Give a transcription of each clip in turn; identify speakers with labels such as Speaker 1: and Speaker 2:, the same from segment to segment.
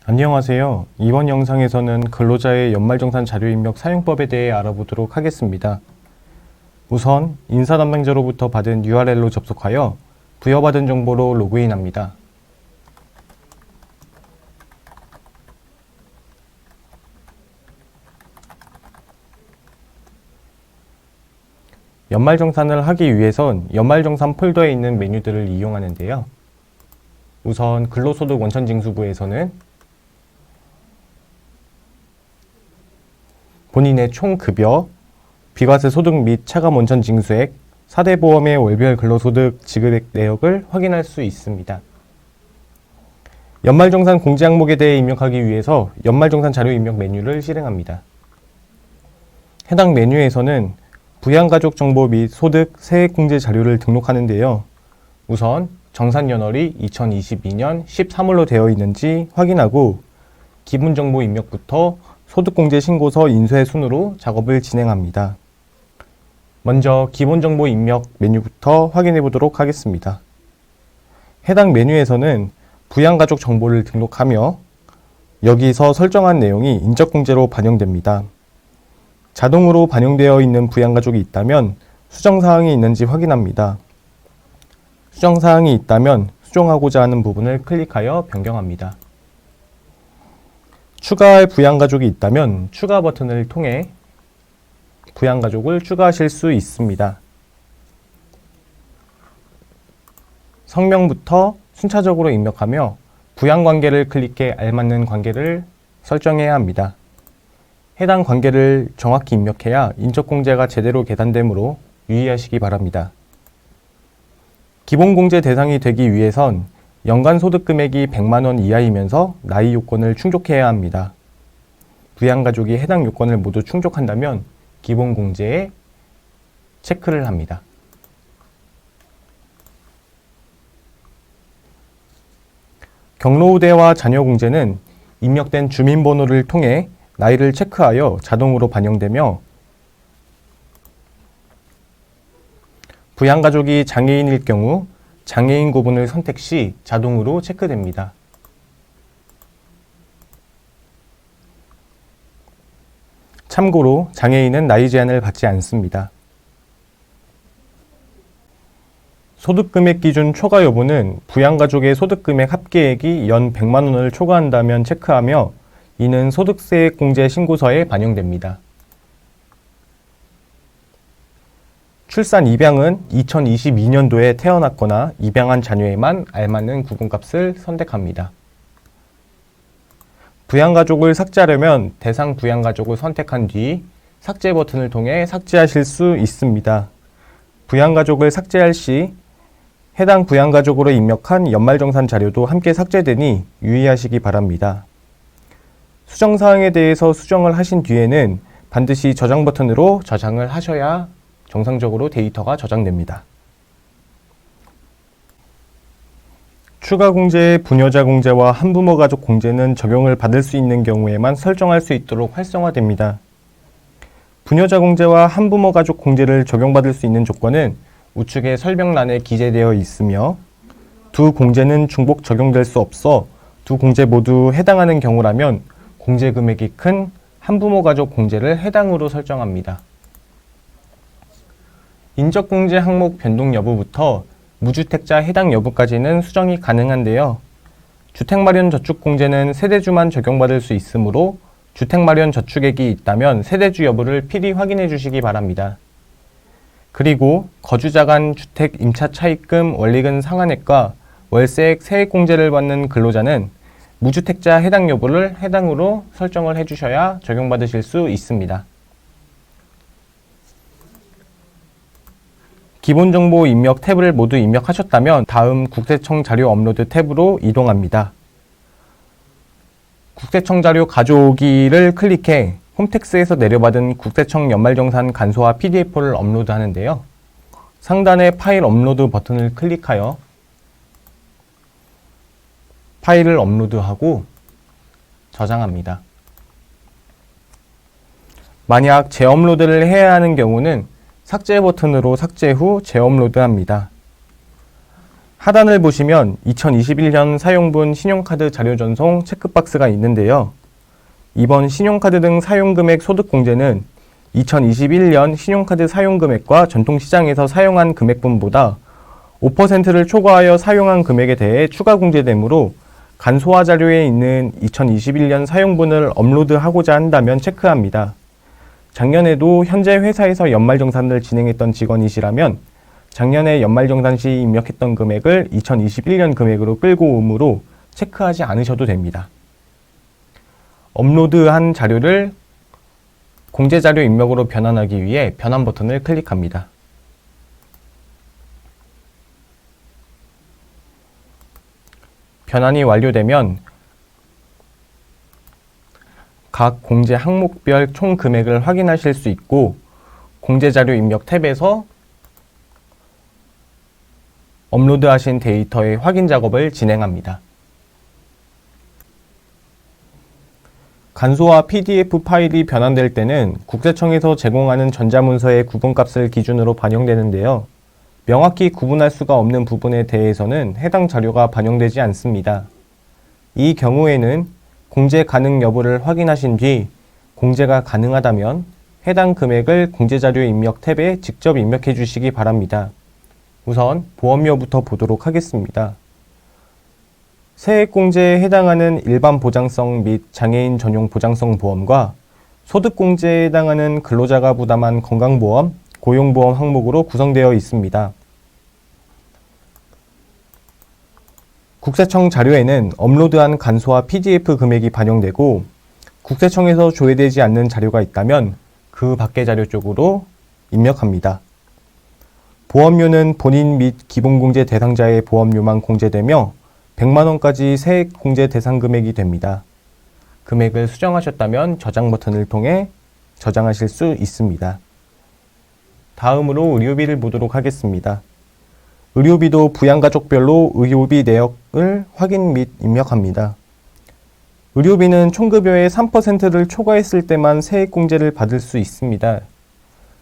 Speaker 1: 안녕하세요. 이번 영상에서는 근로자의 연말정산 자료입력 사용법에 대해 알아보도록 하겠습니다. 우선 인사 담당자로부터 받은 URL로 접속하여 부여받은 정보로 로그인합니다. 연말정산을 하기 위해선 연말정산 폴더에 있는 메뉴들을 이용하는데요. 우선 근로소득 원천징수부에서는 본인의 총 급여, 비과세 소득 및 차감 원천 징수액, 4대 보험의 월별 근로소득 지급액 내역을 확인할 수 있습니다. 연말정산 공제 항목에 대해 입력하기 위해서 연말정산 자료 입력 메뉴를 실행합니다. 해당 메뉴에서는 부양가족 정보 및 소득, 세액 공제 자료를 등록하는데요. 우선 정산연월이 2022년 13월로 되어 있는지 확인하고 기본정보 입력부터 소득공제 신고서 인쇄 순으로 작업을 진행합니다. 먼저 기본정보 입력 메뉴부터 확인해 보도록 하겠습니다. 해당 메뉴에서는 부양가족 정보를 등록하며 여기서 설정한 내용이 인적공제로 반영됩니다. 자동으로 반영되어 있는 부양가족이 있다면 수정사항이 있는지 확인합니다. 수정사항이 있다면 수정하고자 하는 부분을 클릭하여 변경합니다. 추가할 부양가족이 있다면 추가 버튼을 통해 부양가족을 추가하실 수 있습니다. 성명부터 순차적으로 입력하며 부양관계를 클릭해 알맞는 관계를 설정해야 합니다. 해당 관계를 정확히 입력해야 인적공제가 제대로 계산되므로 유의하시기 바랍니다. 기본공제 대상이 되기 위해선 연간 소득 금액이 100만원 이하이면서 나이 요건을 충족해야 합니다. 부양가족이 해당 요건을 모두 충족한다면 기본공제에 체크를 합니다. 경로우대와 자녀공제는 입력된 주민번호를 통해 나이를 체크하여 자동으로 반영되며 부양가족이 장애인일 경우 장애인 구분을 선택 시 자동으로 체크됩니다. 참고로 장애인은 나이 제한을 받지 않습니다. 소득금액 기준 초과 여부는 부양가족의 소득금액 합계액이 연 100만 원을 초과한다면 체크하며 이는 소득세 공제 신고서에 반영됩니다. 출산 입양은 2022년도에 태어났거나 입양한 자녀에만 알맞는 구분값을 선택합니다. 부양가족을 삭제하려면 대상 부양가족을 선택한 뒤 삭제 버튼을 통해 삭제하실 수 있습니다. 부양가족을 삭제할 시 해당 부양가족으로 입력한 연말정산 자료도 함께 삭제되니 유의하시기 바랍니다. 수정사항에 대해서 수정을 하신 뒤에는 반드시 저장 버튼으로 저장을 하셔야 정상적으로 데이터가 저장됩니다. 추가 공제의 부녀자 공제와 한부모 가족 공제는 적용을 받을 수 있는 경우에만 설정할 수 있도록 활성화됩니다. 부녀자 공제와 한부모 가족 공제를 적용받을 수 있는 조건은 우측의 설명란에 기재되어 있으며 두 공제는 중복 적용될 수 없어 두 공제 모두 해당하는 경우라면 공제 금액이 큰 한부모 가족 공제를 해당으로 설정합니다. 인적공제 항목 변동 여부부터 무주택자 해당 여부까지는 수정이 가능한데요. 주택마련저축공제는 세대주만 적용받을 수 있으므로 주택마련저축액이 있다면 세대주 여부를 필히 확인해 주시기 바랍니다. 그리고 거주자 간 주택 임차 차입금 원리금 상환액과 월세액 세액공제를 받는 근로자는 무주택자 해당 여부를 해당으로 설정을 해주셔야 적용받으실 수 있습니다. 기본정보 입력 탭을 모두 입력하셨다면 다음 국세청 자료 업로드 탭으로 이동합니다. 국세청 자료 가져오기를 클릭해 홈택스에서 내려받은 국세청 연말정산 간소화 PDF를 업로드하는데요. 상단의 파일 업로드 버튼을 클릭하여 파일을 업로드하고 저장합니다. 만약 재업로드를 해야 하는 경우는 삭제 버튼으로 삭제 후 재업로드합니다. 하단을 보시면 2021년 사용분 신용카드 자료 전송 체크박스가 있는데요. 이번 신용카드 등 사용금액 소득공제는 2021년 신용카드 사용금액과 전통시장에서 사용한 금액분보다 5%를 초과하여 사용한 금액에 대해 추가 공제되므로 간소화 자료에 있는 2021년 사용분을 업로드하고자 한다면 체크합니다. 작년에도 현재 회사에서 연말정산을 진행했던 직원이시라면 작년에 연말정산 시 입력했던 금액을 2021년 금액으로 끌고 오므로 체크하지 않으셔도 됩니다. 업로드한 자료를 공제자료 입력으로 변환하기 위해 변환 버튼을 클릭합니다. 변환이 완료되면 각 공제 항목별 총 금액을 확인하실 수 있고 공제자료 입력 탭에서 업로드하신 데이터의 확인 작업을 진행합니다. 간소화 PDF 파일이 변환될 때는 국세청에서 제공하는 전자문서의 구분값을 기준으로 반영되는데요. 명확히 구분할 수가 없는 부분에 대해서는 해당 자료가 반영되지 않습니다. 이 경우에는 공제 가능 여부를 확인하신 뒤 공제가 가능하다면 해당 금액을 공제자료 입력 탭에 직접 입력해 주시기 바랍니다. 우선 보험료부터 보도록 하겠습니다. 세액공제에 해당하는 일반 보장성 및 장애인 전용 보장성 보험과 소득공제에 해당하는 근로자가 부담한 건강보험, 고용보험 항목으로 구성되어 있습니다. 국세청 자료에는 업로드한 간소화 PDF 금액이 반영되고 국세청에서 조회되지 않는 자료가 있다면 그 밖의 자료 쪽으로 입력합니다. 보험료는 본인 및 기본공제 대상자의 보험료만 공제되며 100만원까지 세액공제 대상 금액이 됩니다. 금액을 수정하셨다면 저장 버튼을 통해 저장하실 수 있습니다. 다음으로 의료비를 보도록 하겠습니다. 의료비도 부양가족별로 의료비 내역을 확인 및 입력합니다. 의료비는 총급여의 3%를 초과했을 때만 세액공제를 받을 수 있습니다.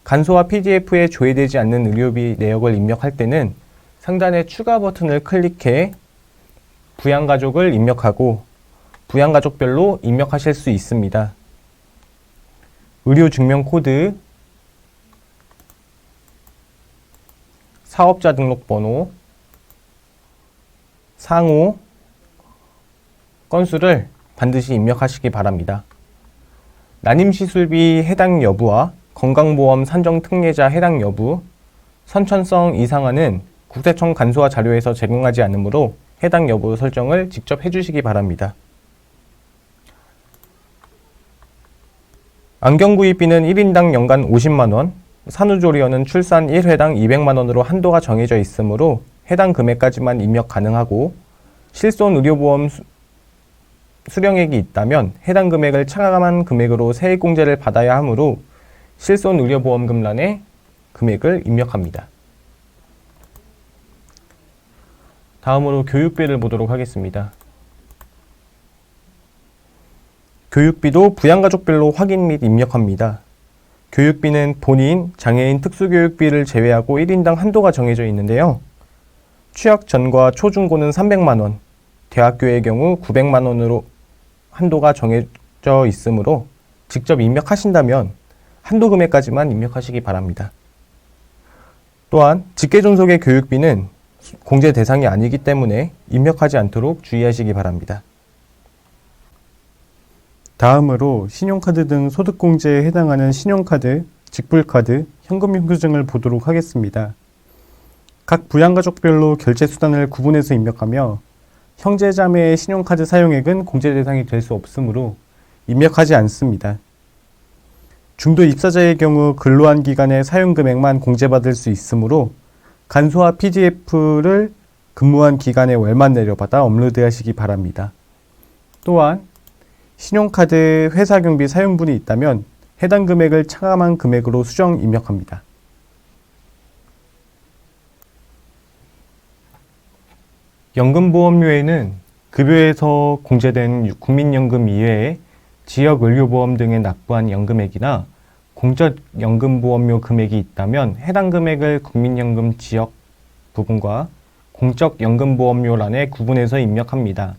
Speaker 1: 간소화 PDF에 조회되지 않는 의료비 내역을 입력할 때는 상단의 추가 버튼을 클릭해 부양가족을 입력하고 부양가족별로 입력하실 수 있습니다. 의료증명코드, 사업자 등록번호, 상호, 건수를 반드시 입력하시기 바랍니다. 난임시술비 해당 여부와 건강보험 산정 특례자 해당 여부, 선천성 이상화는 국세청 간소화 자료에서 제공하지 않으므로 해당 여부 설정을 직접 해주시기 바랍니다. 안경구입비는 1인당 연간 50만원, 산후조리원은 출산 1회당 200만원으로 한도가 정해져 있으므로 해당 금액까지만 입력 가능하고 실손의료보험 수령액이 있다면 해당 금액을 차감한 금액으로 세액공제를 받아야 하므로 실손의료보험금란에 금액을 입력합니다. 다음으로 교육비를 보도록 하겠습니다. 교육비도 부양가족별로 확인 및 입력합니다. 교육비는 본인, 장애인 특수교육비를 제외하고 1인당 한도가 정해져 있는데요. 취학 전과 초중고는 300만원, 대학교의 경우 900만원으로 한도가 정해져 있으므로 직접 입력하신다면 한도 금액까지만 입력하시기 바랍니다. 또한 직계존속의 교육비는 공제 대상이 아니기 때문에 입력하지 않도록 주의하시기 바랍니다. 다음으로 신용카드 등 소득공제에 해당하는 신용카드, 직불카드, 현금영수증을 보도록 하겠습니다. 각 부양가족별로 결제수단을 구분해서 입력하며 형제자매의 신용카드 사용액은 공제 대상이 될 수 없으므로 입력하지 않습니다. 중도 입사자의 경우 근로한 기간의 사용금액만 공제받을 수 있으므로 간소화 PDF를 근무한 기간의 월만 내려받아 업로드하시기 바랍니다. 또한 신용카드 회사경비 사용분이 있다면 해당 금액을 차감한 금액으로 수정 입력합니다. 연금보험료에는 급여에서 공제된 국민연금 이외에 지역의료보험 등에 납부한 연금액이나 공적연금보험료 금액이 있다면 해당 금액을 국민연금 지역 부분과 공적연금보험료란에 구분해서 입력합니다.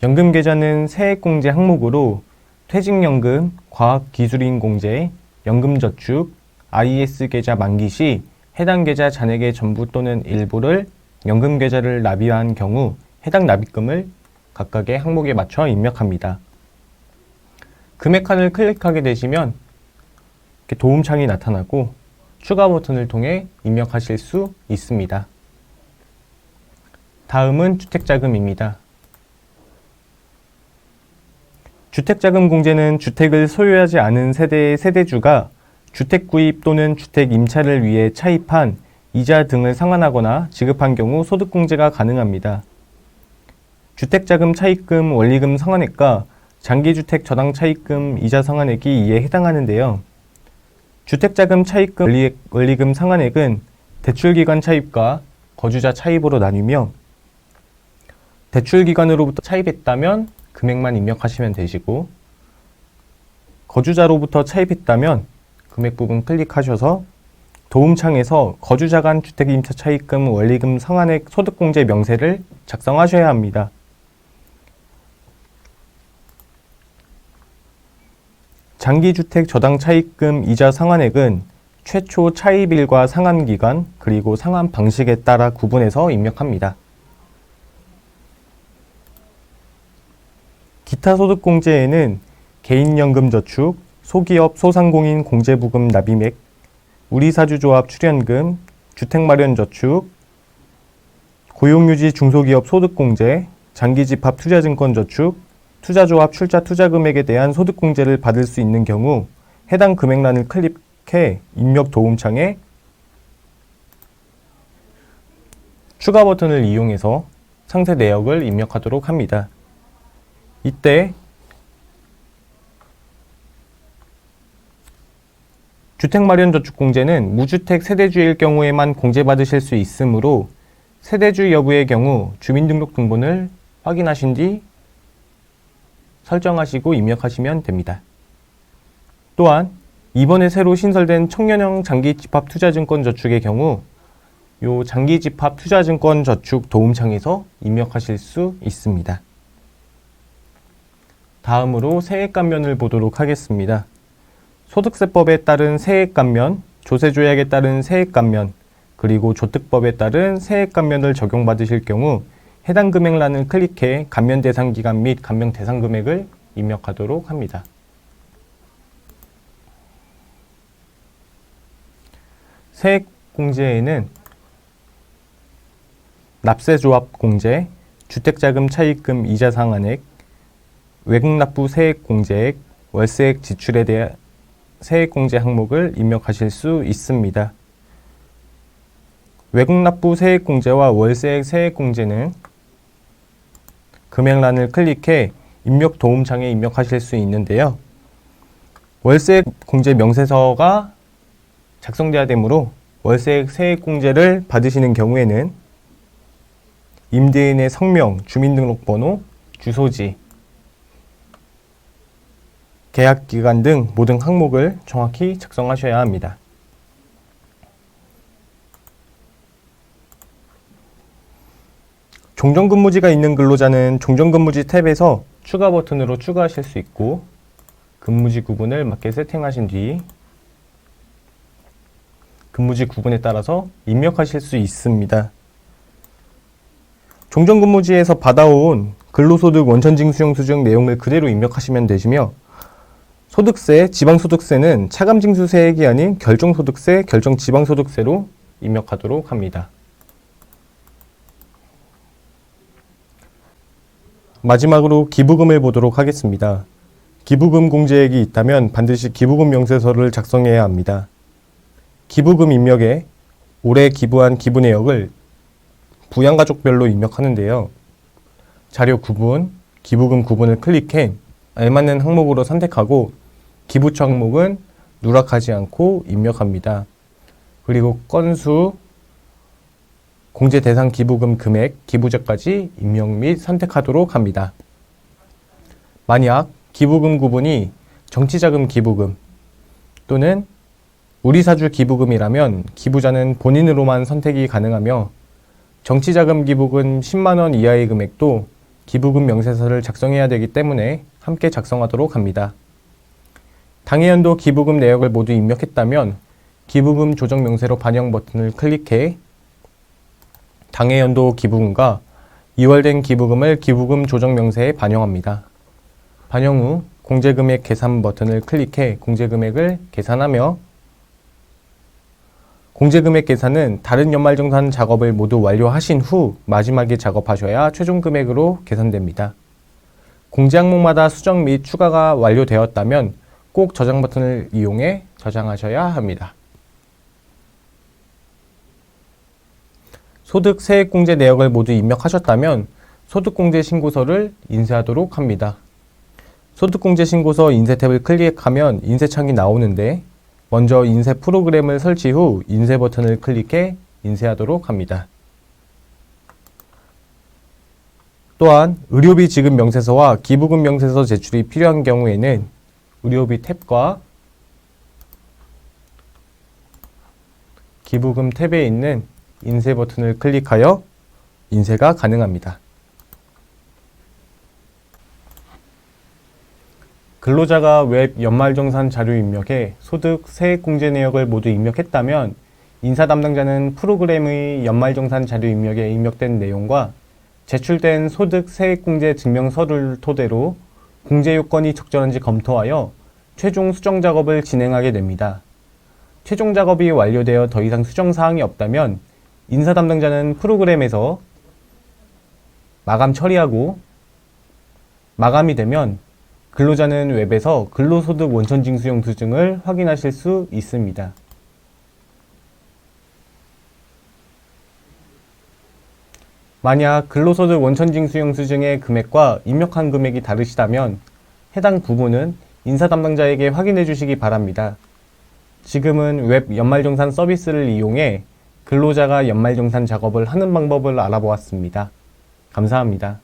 Speaker 1: 연금계좌는 세액공제 항목으로 퇴직연금, 과학기술인공제, 연금저축, IS계좌 만기 시 해당 계좌 잔액의 전부 또는 일부를 연금계좌를 납입한 경우 해당 납입금을 각각의 항목에 맞춰 입력합니다. 금액칸을 클릭하게 되시면 이렇게 도움창이 나타나고 추가 버튼을 통해 입력하실 수 있습니다. 다음은 주택자금입니다. 주택자금 공제는 주택을 소유하지 않은 세대의 세대주가 주택 구입 또는 주택 임차를 위해 차입한 이자 등을 상환하거나 지급한 경우 소득공제가 가능합니다. 주택자금 차입금 원리금 상환액과 장기주택 저당 차입금 이자 상환액이 이에 해당하는데요. 주택자금 차입금 원리금 상환액은 대출기간 차입과 거주자 차입으로 나뉘며 대출기관으로부터 차입했다면 금액만 입력하시면 되시고 거주자로부터 차입했다면 금액 부분 클릭하셔서 도움창에서 거주자 간 주택임차 차입금 원리금 상환액 소득공제 명세를 작성하셔야 합니다. 장기주택 저당 차입금 이자 상환액은 최초 차입일과 상환기간 그리고 상환 방식에 따라 구분해서 입력합니다. 기타 소득공제에는 개인연금저축, 소기업 소상공인 공제부금 납입액, 우리사주조합 출연금, 주택마련저축, 고용유지 중소기업 소득공제, 장기집합투자증권저축, 투자조합 출자 투자금액에 대한 소득공제를 받을 수 있는 경우 해당 금액란을 클릭해 입력 도움창에 추가 버튼을 이용해서 상세 내역을 입력하도록 합니다. 이때 주택마련저축공제는 무주택 세대주일 경우에만 공제받으실 수 있으므로 세대주 여부의 경우 주민등록등본을 확인하신 뒤 설정하시고 입력하시면 됩니다. 또한 이번에 새로 신설된 청년형 장기집합투자증권저축의 경우 이 장기집합투자증권저축 도움창에서 입력하실 수 있습니다. 다음으로 세액감면을 보도록 하겠습니다. 소득세법에 따른 세액감면, 조세조약에 따른 세액감면, 그리고 조특법에 따른 세액감면을 적용받으실 경우 해당 금액란을 클릭해 감면 대상 기간 및 감면 대상 금액을 입력하도록 합니다. 세액공제에는 납세조합공제, 주택자금 차입금 이자 상환액, 외국납부 세액공제액, 월세액 지출에 대한 세액공제 항목을 입력하실 수 있습니다. 외국납부 세액공제와 월세액 세액공제는 금액란을 클릭해 입력 도움창에 입력하실 수 있는데요. 월세액 공제 명세서가 작성돼야 되므로 월세액 세액공제를 받으시는 경우에는 임대인의 성명, 주민등록번호, 주소지, 계약기간 등 모든 항목을 정확히 작성하셔야 합니다. 종전근무지가 있는 근로자는 종전근무지 탭에서 추가 버튼으로 추가하실 수 있고 근무지 구분을 맞게 세팅하신 뒤 근무지 구분에 따라서 입력하실 수 있습니다. 종전근무지에서 받아온 근로소득 원천징수용수 내용을 그대로 입력하시면 되시며 소득세, 지방소득세는 차감징수세액이 아닌 결정소득세, 결정지방소득세로 입력하도록 합니다. 마지막으로 기부금을 보도록 하겠습니다. 기부금 공제액이 있다면 반드시 기부금 명세서를 작성해야 합니다. 기부금 입력에 올해 기부한 기부 내역을 부양가족별로 입력하는데요. 자료 구분, 기부금 구분을 클릭해 알맞는 항목으로 선택하고 기부처 항목은 누락하지 않고 입력합니다. 그리고 건수, 공제 대상 기부금 금액, 기부제까지 입력 및 선택하도록 합니다. 만약 기부금 구분이 정치자금 기부금 또는 우리사주 기부금이라면 기부자는 본인으로만 선택이 가능하며 정치자금 기부금 10만 원 이하의 금액도 기부금 명세서를 작성해야 되기 때문에 함께 작성하도록 합니다. 당해연도 기부금 내역을 모두 입력했다면 기부금 조정 명세로 반영 버튼을 클릭해 당해연도 기부금과 이월된 기부금을 기부금 조정 명세에 반영합니다. 반영 후 공제금액 계산 버튼을 클릭해 공제금액을 계산하며 공제금액 계산은 다른 연말정산 작업을 모두 완료하신 후 마지막에 작업하셔야 최종 금액으로 계산됩니다. 공제 항목마다 수정 및 추가가 완료되었다면 꼭 저장 버튼을 이용해 저장하셔야 합니다. 소득 세액공제 내역을 모두 입력하셨다면 소득공제 신고서를 인쇄하도록 합니다. 소득공제 신고서 인쇄 탭을 클릭하면 인쇄창이 나오는데 먼저 인쇄 프로그램을 설치 후 인쇄 버튼을 클릭해 인쇄하도록 합니다. 또한 의료비 지급 명세서와 기부금 명세서 제출이 필요한 경우에는 의료비 탭과 기부금 탭에 있는 인쇄 버튼을 클릭하여 인쇄가 가능합니다. 근로자가 웹 연말정산 자료 입력에 소득 세액공제 내역을 모두 입력했다면 인사 담당자는 프로그램의 연말정산 자료 입력에 입력된 내용과 제출된 소득 세액공제 증명서를 토대로 공제 요건이 적절한지 검토하여 최종 수정 작업을 진행하게 됩니다. 최종 작업이 완료되어 더 이상 수정 사항이 없다면 인사 담당자는 프로그램에서 마감 처리하고 마감이 되면 근로자는 웹에서 근로소득 원천징수 영수증을 확인하실 수 있습니다. 만약 근로소득 원천징수 영수증의 금액과 입력한 금액이 다르시다면 해당 부분은 인사 담당자에게 확인해 주시기 바랍니다. 지금은 웹 연말정산 서비스를 이용해 근로자가 연말정산 작업을 하는 방법을 알아보았습니다. 감사합니다.